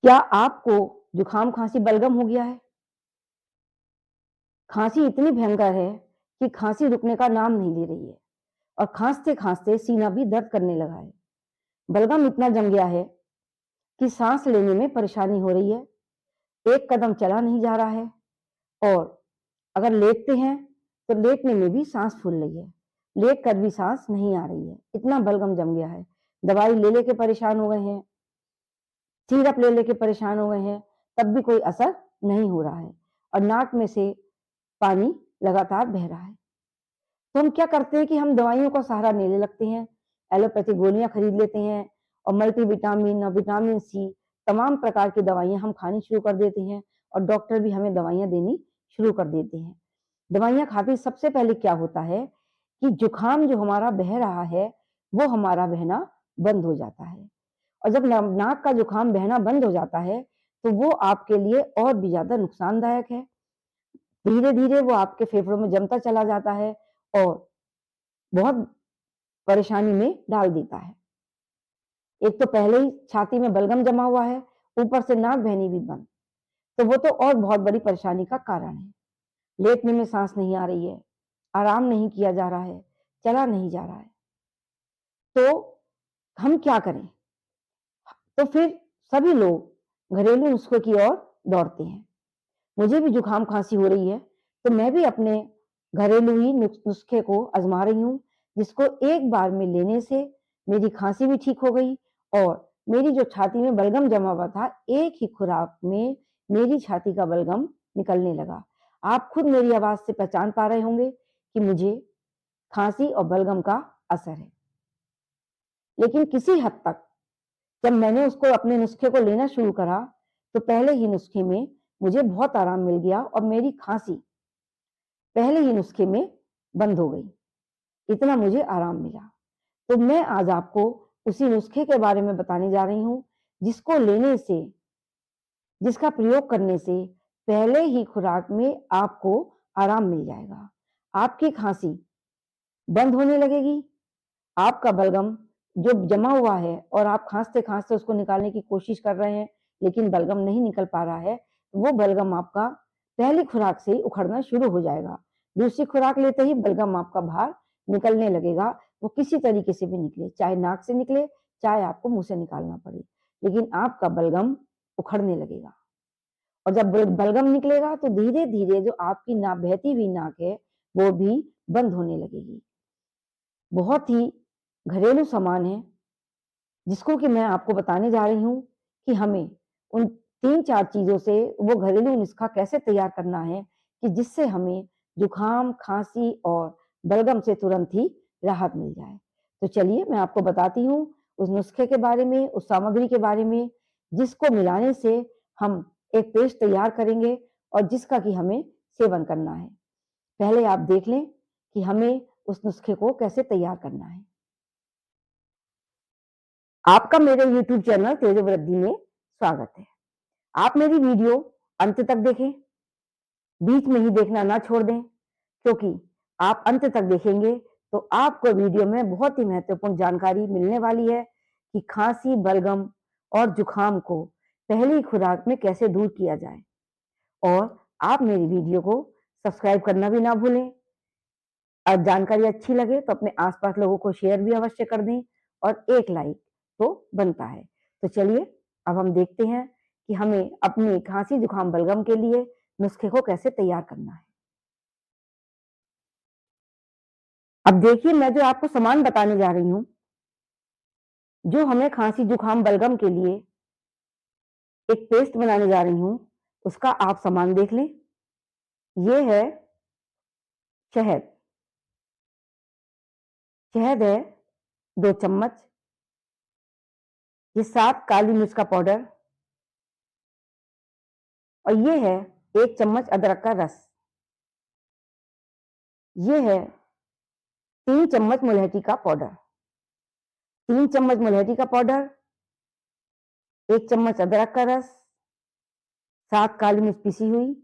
क्या आपको जुकाम खांसी बलगम हो गया है? खांसी इतनी भयंकर है कि खांसी रुकने का नाम नहीं ले रही है और खांसते-खांसते सीना भी दर्द करने लगा है। बलगम इतना जम गया है कि सांस लेने में परेशानी हो रही है, एक कदम चला नहीं जा रहा है और अगर लेटते हैं तो लेटने में भी सांस फूल रही है, लेट कर भी सांस नहीं आ रही है, इतना बलगम जम गया है। दवाई ले लेके परेशान हो गए हैं, सिरप ले लेके परेशान हो गए हैं, तब भी कोई असर नहीं हो रहा है और नाक में से पानी लगातार बह रहा है। तो हम क्या करते हैं कि हम दवाइयों का सहारा लेने लगते हैं, एलोपैथिक गोलियां खरीद लेते हैं और मल्टीविटामिन और विटामिन सी तमाम प्रकार की दवाइयां हम खानी शुरू कर देते हैं और डॉक्टर भी हमें दवाइयां देनी शुरू कर देते हैं। दवाइयां खाते सबसे पहले क्या होता है कि जुकाम जो हमारा बह रहा है वो हमारा बहना बंद हो जाता है और जब नाक का जुकाम बहना बंद हो जाता है तो वो आपके लिए और भी ज्यादा नुकसानदायक है। धीरे धीरे वो आपके फेफड़ों में जमता चला जाता है और बहुत परेशानी में डाल देता है। एक तो पहले ही छाती में बलगम जमा हुआ है, ऊपर से नाक बहनी भी बंद, तो वो तो और बहुत बड़ी परेशानी का कारण है। लेटने में सांस नहीं आ रही है, आराम नहीं किया जा रहा है, चला नहीं जा रहा है। तो हम क्या करें? तो फिर सभी लोग घरेलू नुस्खे की ओर दौड़ते हैं। मुझे भी जुकाम खांसी हो रही है, तो मैं भी अपने घरेलू ही नुस्खे को आजमा रही हूँ, जिसको एक बार में लेने से मेरी खांसी भी ठीक हो गई और मेरी जो छाती में बलगम जमा हुआ था, एक ही खुराक में मेरी छाती का बलगम निकलने लगा। आप खुद मेरी आवाज से पहचान पा रहे होंगे कि मुझे खांसी और बलगम का असर है। लेकिन किसी हद तक जब मैंने उसको अपने नुस्खे को लेना शुरू करा, तो पहले ही नुस्खे में मुझे बहुत आराम मिल गया और मेरी खांसी पहले ही नुस्खे में बंद हो गई। इतना मुझे आराम मिला। तो मैं आज आपको उसी नुस्खे के बारे में बताने जा रही हूं, जिसको लेने से, जिसका प्रयोग करने से पहले ही खुराक में आपको आराम मिल जाएगा। आपकी खांसी बंद होने लगेगी, आपका बलगम जो जमा हुआ है और आप खांसते-खांसते उसको निकालने की कोशिश कर रहे हैं, लेकिन बलगम नहीं निकल पा रहा है, वो बलगम आपका पहली खुराक से ही उखड़ना शुरू हो जाएगा। दूसरी खुराक लेते ही बलगम आपका बाहर निकलने लगेगा, वो किसी तरीके से भी निकले, चाहे नाक से निकले, चाहे आपको मुँह से निकालना पड़े, लेकिन आपका बलगम उखड़ने लगेगा। और जब बलगम निकलेगा तो धीरे-धीरे जो आपकी ना बहती हुई नाक है, वो भी बंद होने लगेगी। बहुत ही घरेलू सामान है, जिसको कि मैं आपको बताने जा रही हूँ कि हमें उन 3-4 चीज़ों से वो घरेलू नुस्खा कैसे तैयार करना है कि जिससे हमें जुकाम, खाँसी और बलगम से तुरंत ही राहत मिल जाए। तो चलिए मैं आपको बताती हूँ उस नुस्खे के बारे में, उस सामग्री के बारे में, जिसको मिलाने से हम एक पेस्ट तैयार करेंगे और जिसका कि हमें सेवन करना है। पहले आप देख लें कि हमें उस नुस्खे को कैसे तैयार करना है। आपका मेरे YouTube चैनल तेज वृद्धि में स्वागत है। आप मेरी वीडियो अंत तक देखें, बीच में ही देखना ना छोड़ दें, क्योंकि आप अंत तक देखेंगे तो आपको वीडियो में बहुत ही महत्वपूर्ण जानकारी मिलने वाली है कि खांसी, बलगम और जुकाम को पहली खुराक में कैसे दूर किया जाए। और आप मेरी वीडियो को सब्सक्राइब करना भी ना भूलें और जानकारी अच्छी लगे तो अपने आसपास लोगों को शेयर भी अवश्य कर दें और एक लाइक तो बनता है। तो चलिए अब हम देखते हैं कि हमें अपनी खांसी, जुकाम, बलगम के लिए नुस्खे को कैसे तैयार करना है। अब देखिए मैं जो आपको सामान बताने जा रही हूँ, जो हमें खांसी, जुकाम, बलगम के लिए एक पेस्ट बनाने जा रही हूँ, उसका आप सामान देख लें। ये है शहद। शहद है 2 चम्मच। ये 7 काली मिर्च का पाउडर और ये है 1 चम्मच अदरक का रस। ये है 3 चम्मच मुलहठी का पाउडर। 3 चम्मच मुलहठी का पाउडर, 1 चम्मच अदरक का रस, 7 काली मिर्च पिसी हुई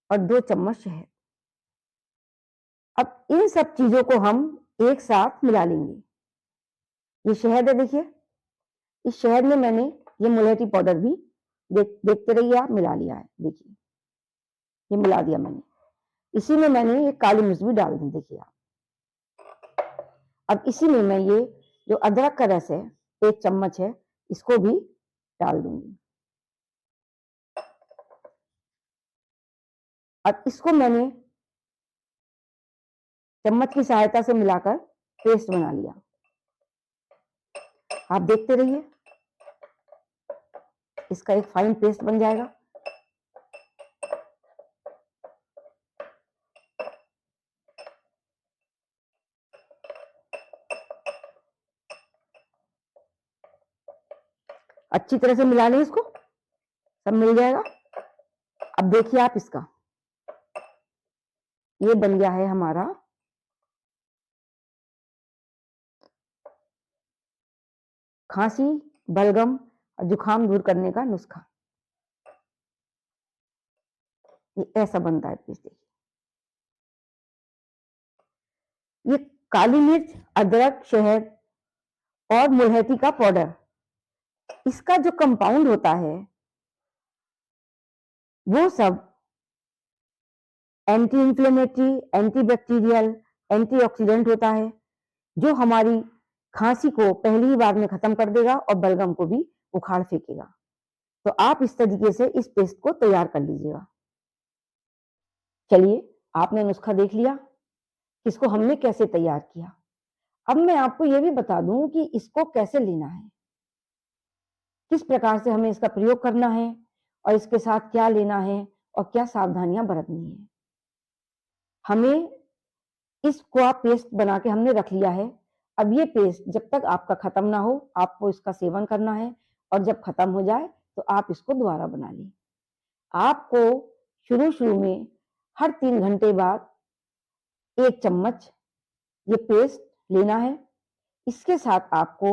और 2 चम्मच शहद। अब इन सब चीजों को हम एक साथ मिला लेंगे। ये शहद है, देखिए इस शहद में मैंने ये मुलहठी पाउडर भी देखते रहिए आप, मिला लिया है, देखिए ये मिला दिया मैंने। इसी में मैंने ये काली मिर्च भी डाल दी, देखिए आप। अब इसी में मैं ये जो अदरक का रस है 1 चम्मच है, इसको भी डाल दूंगी। अब इसको मैंने चम्मच की सहायता से मिलाकर पेस्ट बना लिया। आप देखते रहिए, इसका एक फाइन पेस्ट बन जाएगा। अच्छी तरह से मिला लें इसको, सब मिल जाएगा। अब देखिए आप इसका, ये बन गया है हमारा खांसी, बलगम और जुकाम दूर करने का नुस्खा। ये ऐसा बनता है पेस्ट। देखिए ये काली मिर्च, अदरक, शहद और मुल्हैती का पाउडर, इसका जो कंपाउंड होता है वो सब anti inflammatory, anti bacterial, antioxidant होता है, जो हमारी खांसी को पहली ही बार में खत्म कर देगा और बलगम को भी उखाड़ फेंकेगा। तो आप इस तरीके से इस पेस्ट को तैयार कर लीजिएगा। चलिए, आपने नुस्खा देख लिया, इसको हमने कैसे तैयार किया। अब मैं आपको यह भी बता दूं कि इसको कैसे लेना है, किस प्रकार से हमें इसका प्रयोग करना है और इसके साथ क्या लेना है और क्या सावधानियां बरतनी है। हमें इसको आप पेस्ट बना के हमने रख लिया है। अब ये पेस्ट जब तक आपका खत्म ना हो, आपको इसका सेवन करना है, और जब खत्म हो जाए तो आप इसको दोबारा बना लें। आपको शुरू में हर 3 घंटे बाद 1 चम्मच ये पेस्ट लेना है। इसके साथ आपको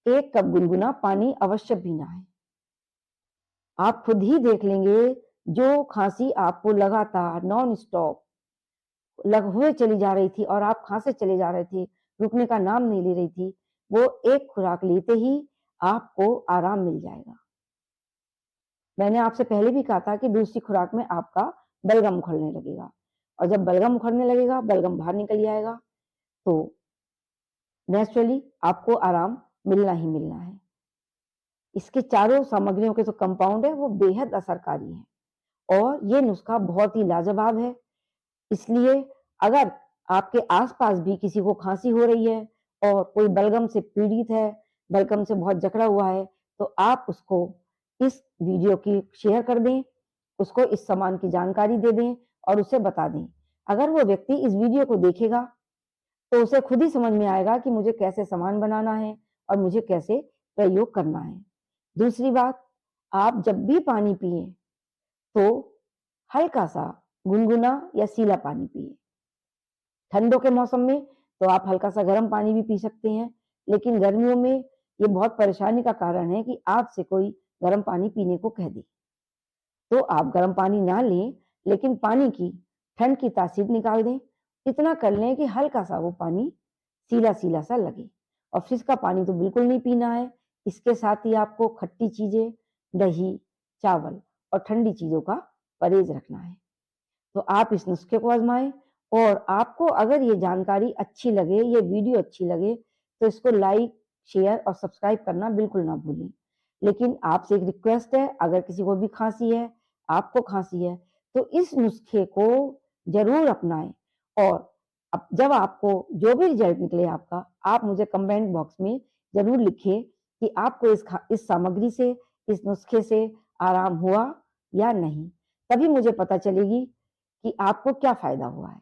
1 कप गुनगुना पानी अवश्य पीना है। आप खुद ही देख लेंगे, जो खांसी आपको लगातार नॉन स्टॉप हुए चली जा रही थी और आप खांसे चले जा रहे थे, रुकने का नाम नहीं ले रही थी, वो एक खुराक लेते ही आपको आराम मिल जाएगा। मैंने आपसे पहले भी कहा था कि दूसरी खुराक में आपका बलगम उखड़ने लगेगा, और जब बलगम उखड़ने लगेगा, बलगम बाहर निकल जाएगा, तो नेचुरली आपको आराम मिलना ही मिलना है। इसके चारों सामग्रियों के जो कंपाउंड है वो बेहद असरकारी है और ये नुस्खा बहुत ही लाजवाब है। इसलिए अगर आपके आसपास भी किसी को खांसी हो रही है और कोई बलगम से पीड़ित है, बलगम से बहुत जकड़ा हुआ है, तो आप उसको इस वीडियो की शेयर कर दें, उसको इस सामान की जानकारी दे दें और उसे बता दें। अगर वो व्यक्ति इस वीडियो को देखेगा तो उसे खुद ही समझ में आएगा कि मुझे कैसे सामान बनाना है और मुझे कैसे प्रयोग करना है। दूसरी बात, आप जब भी पानी पिए तो हल्का सा गुनगुना या सीला पानी पिए। ठंडों के मौसम में तो आप हल्का सा गर्म पानी भी पी सकते हैं, लेकिन गर्मियों में ये बहुत परेशानी का कारण है कि आपसे कोई गर्म पानी पीने को कह दे, तो आप गर्म पानी ना लें, लेकिन पानी की ठंड की तासीर निकाल दें। इतना कर लें कि हल्का सा वो पानी सीला सीला सा लगे। और फ्रिज का पानी तो बिल्कुल नहीं पीना है। इसके साथ ही आपको खट्टी चीजें, दही, चावल और ठंडी चीजों का परहेज रखना है। तो आप इस नुस्खे को आजमाएं, और आपको अगर ये जानकारी अच्छी लगे, ये वीडियो अच्छी लगे, तो इसको लाइक, शेयर और सब्सक्राइब करना बिल्कुल ना भूलें। लेकिन आपसे एक रिक्वेस्ट है, अगर किसी को भी खांसी है, आपको खांसी है, तो इस नुस्खे को जरूर अपनाएं, और अब जब आपको जो भी रिजल्ट निकले आपका, आप मुझे कमेंट बॉक्स में जरूर लिखिए कि आपको इस सामग्री से, इस नुस्खे से आराम हुआ या नहीं। तभी मुझे पता चलेगी कि आपको क्या फायदा हुआ है।